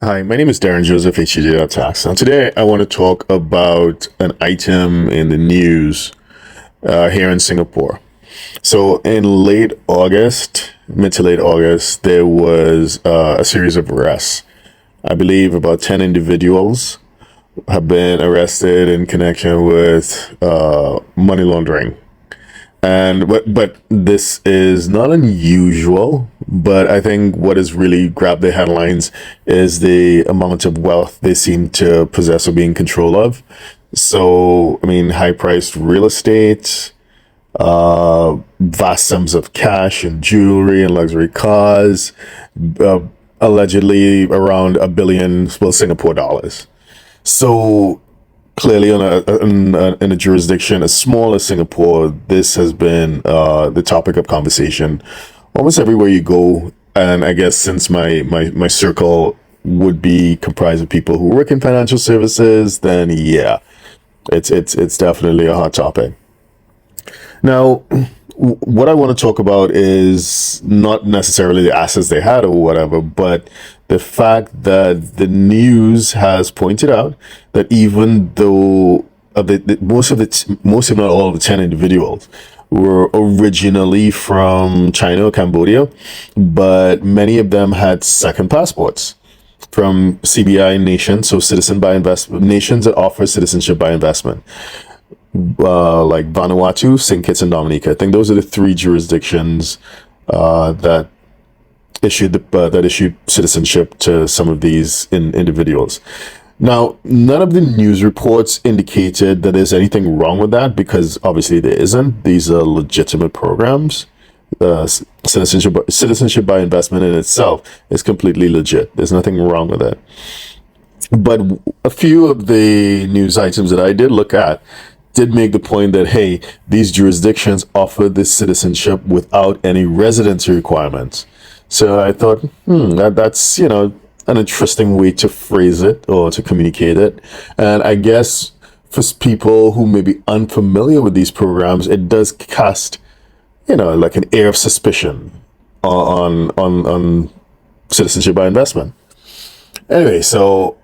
Hi, my name is Darren Joseph, HCD Tax. And today I want to talk about an item in the news here in Singapore. So, in late August, mid to late August, there was a series of arrests. I believe about 10 individuals have been arrested in connection with money laundering. But this is not unusual. But I think what has really grabbed the headlines is the amount of wealth they seem to possess or be in control of. So, I mean, high priced real estate, vast sums of cash and jewelry and luxury cars, uh, allegedly around a billion, well, Singapore dollars. So clearly, in a jurisdiction as small as Singapore, this has been the topic of conversation almost everywhere you go. And I guess since my circle would be comprised of people who work in financial services, then yeah, it's definitely a hot topic. Now, what I want to talk about is not necessarily the assets they had or whatever, but the fact that the news has pointed out that even though most, if not all, of the 10 individuals were originally from China or Cambodia, but many of them had second passports from CBI nations, so citizen by investment nations that offer citizenship by investment, like Vanuatu, St. Kitts, and Dominica. I think those are the three jurisdictions that issued citizenship to some of these individuals. Now, none of the news reports indicated that there's anything wrong with that, because obviously there isn't. These are legitimate programs. Citizenship by investment in itself is completely legit. There's nothing wrong with it. But a few of the news items that I did look at did make the point that, hey, these jurisdictions offer this citizenship without any residency requirements. So I thought, that's, an interesting way to phrase it or to communicate it. And I guess for people who may be unfamiliar with these programs, it does cast, like an air of suspicion on citizenship by investment. Anyway, so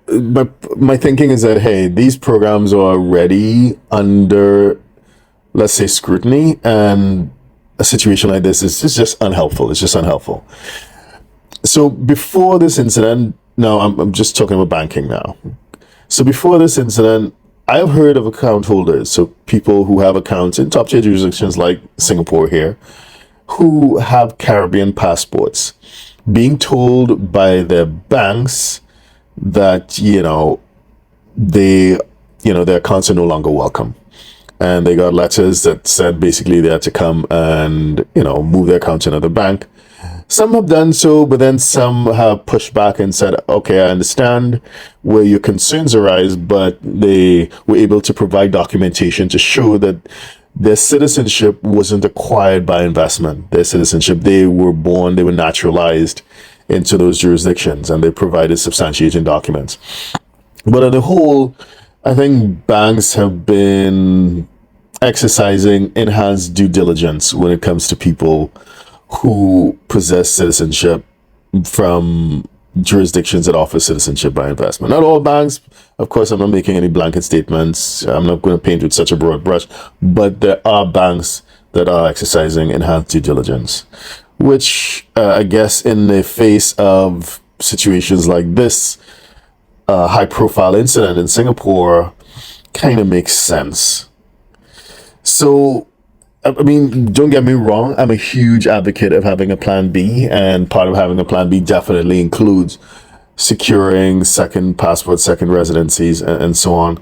my thinking is that, hey, these programs are already under, let's say, scrutiny, and a situation like this is just unhelpful. It's just unhelpful. So before this incident, now I'm just talking about banking now. So before this incident, I've heard of account holders, so people who have accounts in top tier jurisdictions like Singapore here, who have Caribbean passports, being told by their banks that their accounts are no longer welcome, and they got letters that said basically they had to come and move their account to another bank. Some have done so, but then some have pushed back and said, okay, I understand where your concerns arise, but they were able to provide documentation to show that their citizenship wasn't acquired by investment. Their citizenship, they were born, they were naturalized into those jurisdictions, and they provided substantiating documents. But on the whole, I think banks have been exercising enhanced due diligence when it comes to people who possess citizenship from jurisdictions that offer citizenship by investment. Not all banks, of course. I'm not making any blanket statements. I'm not going to paint with such a broad brush, but there are banks that are exercising enhanced due diligence, which I guess in the face of situations like this high profile incident in Singapore kind of makes sense. So, I mean, don't get me wrong, I'm a huge advocate of having a plan B, and part of having a plan B definitely includes securing second passports, second residencies, and so on.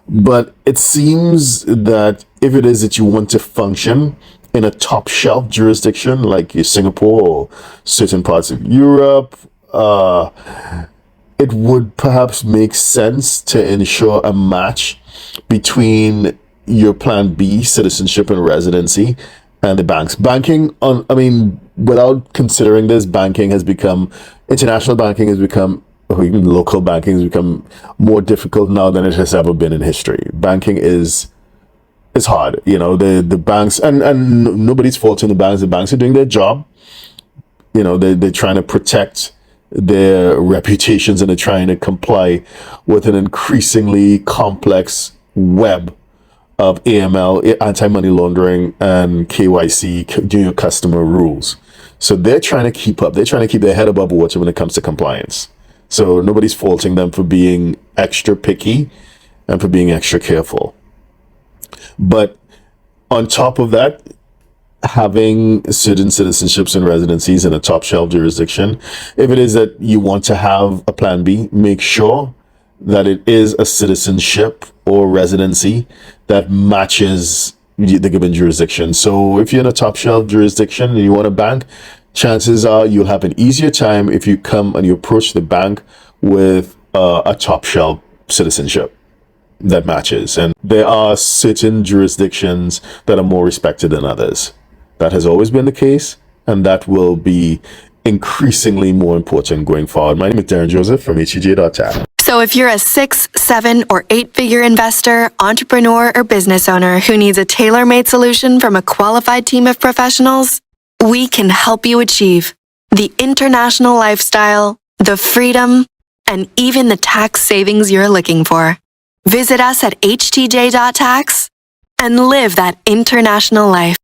But it seems that if it is that you want to function in a top shelf jurisdiction like Singapore or certain parts of Europe, it would perhaps make sense to ensure a match between your plan B, citizenship and residency, and the banks. Without considering this, international banking has become, or even local banking has become more difficult now than it has ever been in history. Banking is hard. The banks, and nobody's faulting the banks. The banks are doing their job. They're trying to protect their reputations and they're trying to comply with an increasingly complex web of AML, anti-money laundering, and KYC, junior customer rules. So they're trying to keep up. They're trying to keep their head above water when it comes to compliance. So nobody's faulting them for being extra picky and for being extra careful. But on top of that, having certain citizenships and residencies in a top shelf jurisdiction, if it is that you want to have a plan B, make sure that it is a citizenship or residency that matches the given jurisdiction. So if you're in a top shelf jurisdiction and you want a bank, chances are you'll have an easier time if you come and you approach the bank with a top shelf citizenship that matches. And there are certain jurisdictions that are more respected than others. That has always been the case, and that will be increasingly more important going forward. My name is Darren Joseph from HEJ.tech. So if you're a 6, 7, or 8-figure investor, entrepreneur, or business owner who needs a tailor-made solution from a qualified team of professionals, we can help you achieve the international lifestyle, the freedom, and even the tax savings you're looking for. Visit us at htj.tax and live that international life.